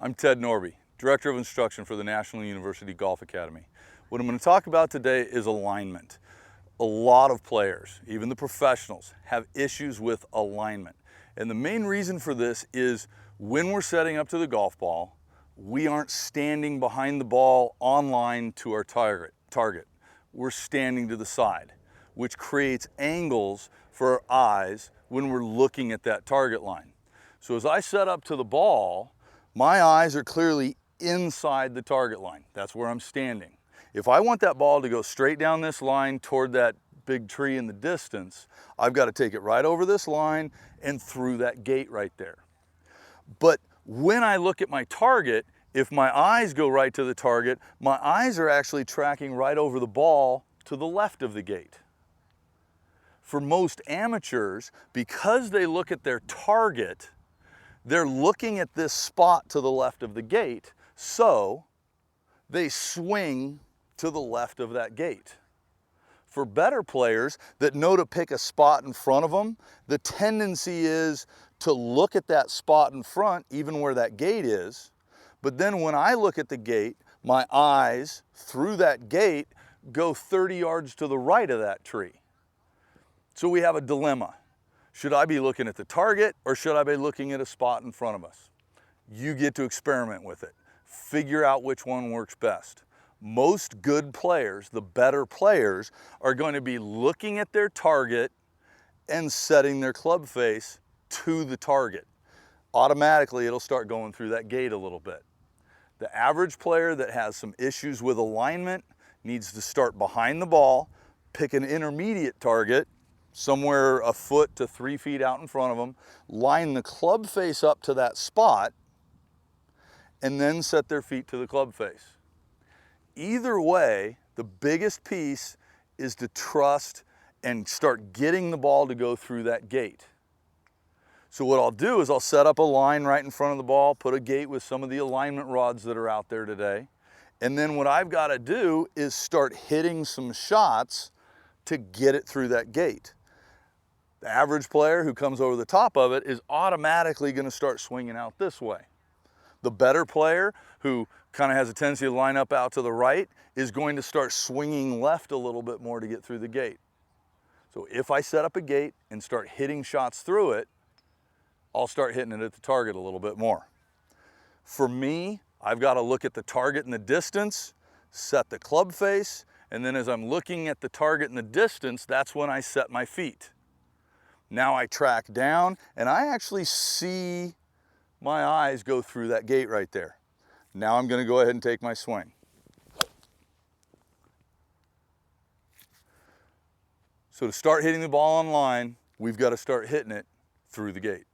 I'm Ted Norby, Director of Instruction for the National University Golf Academy. What I'm going to talk about today is alignment. A lot of players, even the professionals, have issues with alignment. And the main reason for this is when we're setting up to the golf ball, we aren't standing behind the ball on line to our target. We're standing to the side, which creates angles for our eyes when we're looking at that target line. So as I set up to the ball, my eyes are clearly inside the target line. That's where I'm standing. If I want that ball to go straight down this line toward that big tree in the distance, I've got to take it right over this line and through that gate right there. But when I look at my target, if my eyes go right to the target, my eyes are actually tracking right over the ball to the left of the gate. For most amateurs, because they look at their target, they're looking at this spot to the left of the gate, so they swing to the left of that gate. For better players that know to pick a spot in front of them, the tendency is to look at that spot in front, even where that gate is, but then when I look at the gate, my eyes through that gate go 30 yards to the right of that tree. So we have a dilemma. Should I be looking at the target or should I be looking at a spot in front of us? You get to experiment with it. Figure out which one works best. Most good players, the better players, are going to be looking at their target and setting their club face to the target. Automatically, it'll start going through that gate a little bit. The average player that has some issues with alignment needs to start behind the ball, pick an intermediate target, somewhere a foot to 3 feet out in front of them, line the club face up to that spot, and then set their feet to the club face. Either way, the biggest piece is to trust and start getting the ball to go through that gate. So what I'll do is I'll set up a line right in front of the ball, put a gate with some of the alignment rods that are out there today, and then what I've got to do is start hitting some shots to get it through that gate. The average player who comes over the top of it is automatically going to start swinging out this way. The better player who kind of has a tendency to line up out to the right is going to start swinging left a little bit more to get through the gate. So if I set up a gate and start hitting shots through it, I'll start hitting it at the target a little bit more. For me, I've got to look at the target in the distance, set the club face, and then as I'm looking at the target in the distance, that's when I set my feet. Now I track down and I actually see my eyes go through that gate right there. Now I'm going to go ahead and take my swing. So to start hitting the ball on line, we've got to start hitting it through the gate.